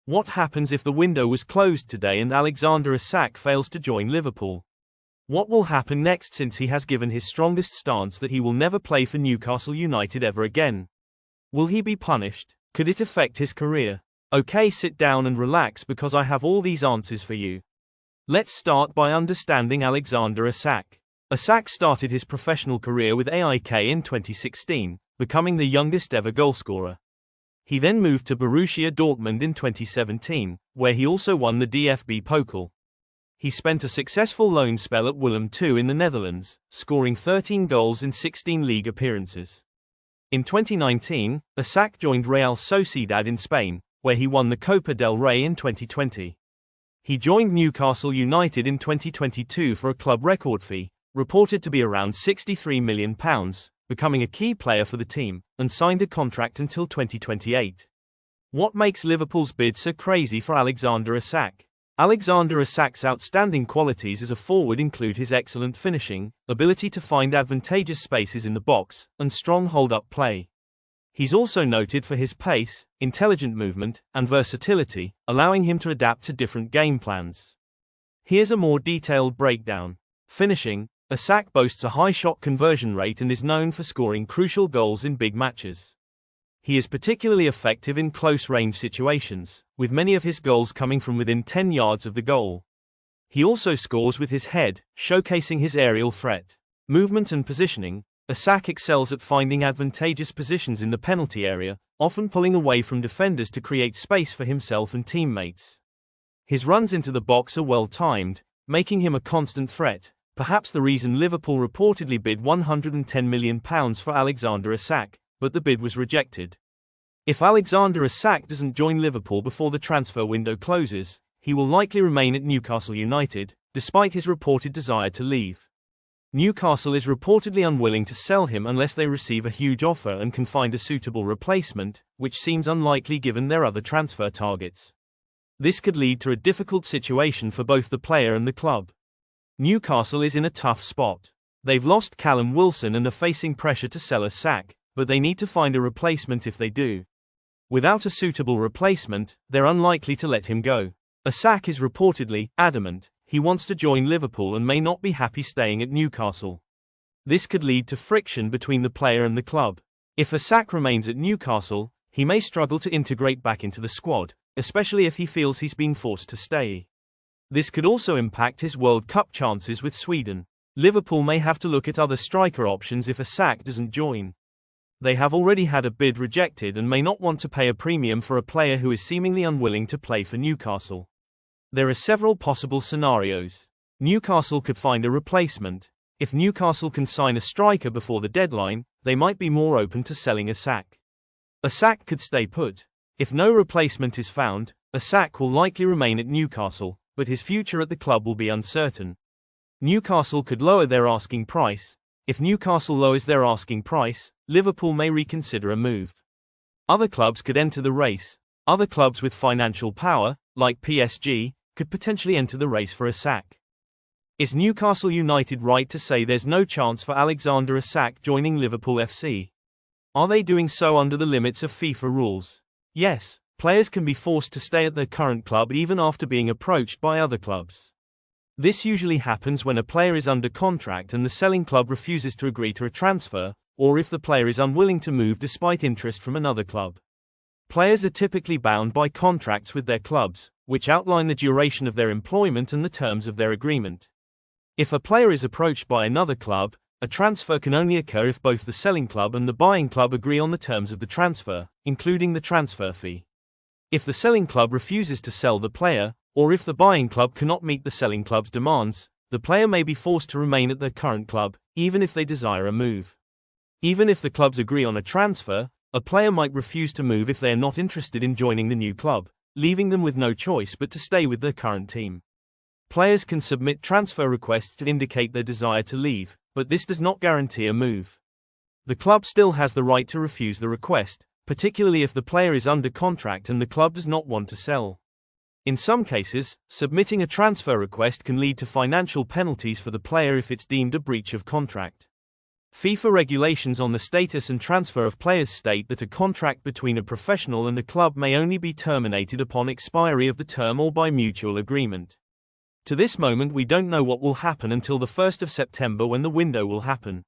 What happens if the window was closed today and Alexander Isak fails to join Liverpool? What will happen next, since he has given his strongest stance that he will never play for Newcastle United ever again? Will he be punished? Could it affect his career? Okay, sit down and relax, because I have all these answers for you. Let's start by understanding Alexander Isak. Isak started his professional career with AIK in 2016, becoming the youngest ever goalscorer. He then moved to Borussia Dortmund in 2017, where he also won the DFB Pokal. He spent a successful loan spell at Willem II in the Netherlands, scoring 13 goals in 16 league appearances. In 2019, Isak joined Real Sociedad in Spain, where he won the Copa del Rey in 2020. He joined Newcastle United in 2022 for a club record fee, reported to be around £63 million, becoming a key player for the team, and signed a contract until 2028. What makes Liverpool's bid so crazy for Alexander Isak? Alexander Isak's outstanding qualities as a forward include his excellent finishing, ability to find advantageous spaces in the box, and strong hold-up play. He's also noted for his pace, intelligent movement, and versatility, allowing him to adapt to different game plans. Here's a more detailed breakdown. Finishing: Isak boasts a high shot conversion rate and is known for scoring crucial goals in big matches. He is particularly effective in close-range situations, with many of his goals coming from within 10 yards of the goal. He also scores with his head, showcasing his aerial threat. Movement and positioning: Isak excels at finding advantageous positions in the penalty area, often pulling away from defenders to create space for himself and teammates. His runs into the box are well-timed, making him a constant threat, perhaps the reason Liverpool reportedly bid £110 million for Alexander Isak, but the bid was rejected. If Alexander Isak doesn't join Liverpool before the transfer window closes, he will likely remain at Newcastle United, despite his reported desire to leave. Newcastle is reportedly unwilling to sell him unless they receive a huge offer and can find a suitable replacement, which seems unlikely given their other transfer targets. This could lead to a difficult situation for both the player and the club. Newcastle is in a tough spot. They've lost Callum Wilson and are facing pressure to sell Isak, but they need to find a replacement if they do. Without a suitable replacement, they're unlikely to let him go. Isak is reportedly adamant he wants to join Liverpool and may not be happy staying at Newcastle. This could lead to friction between the player and the club. If Isak remains at Newcastle, he may struggle to integrate back into the squad, especially if he feels he's being forced to stay. This could also impact his World Cup chances with Sweden. Liverpool may have to look at other striker options if Isak doesn't join. They have already had a bid rejected and may not want to pay a premium for a player who is seemingly unwilling to play for Newcastle. There are several possible scenarios. Newcastle could find a replacement. If Newcastle can sign a striker before the deadline, they might be more open to selling Isak. Isak could stay put. If no replacement is found, Isak will likely remain at Newcastle, but his future at the club will be uncertain. Newcastle could lower their asking price. If Newcastle lowers their asking price, Liverpool may reconsider a move. Other clubs could enter the race. Other clubs with financial power, like PSG, could potentially enter the race for Isak. Is Newcastle United right to say there's no chance for Alexander Isak joining Liverpool FC? Are they doing so under the limits of FIFA rules? Yes, players can be forced to stay at their current club even after being approached by other clubs. This usually happens when a player is under contract and the selling club refuses to agree to a transfer, or if the player is unwilling to move despite interest from another club. Players are typically bound by contracts with their clubs, which outline the duration of their employment and the terms of their agreement. If a player is approached by another club, a transfer can only occur if both the selling club and the buying club agree on the terms of the transfer, including the transfer fee. If the selling club refuses to sell the player, or if the buying club cannot meet the selling club's demands, the player may be forced to remain at their current club, even if they desire a move. Even if the clubs agree on a transfer, a player might refuse to move if they are not interested in joining the new club, leaving them with no choice but to stay with their current team. Players can submit transfer requests to indicate their desire to leave, but this does not guarantee a move. The club still has the right to refuse the request, particularly if the player is under contract and the club does not want to sell. In some cases, submitting a transfer request can lead to financial penalties for the player if it's deemed a breach of contract. FIFA regulations on the status and transfer of players state that a contract between a professional and a club may only be terminated upon expiry of the term or by mutual agreement. To this moment we don't know what will happen until the 1st of September when the window will happen.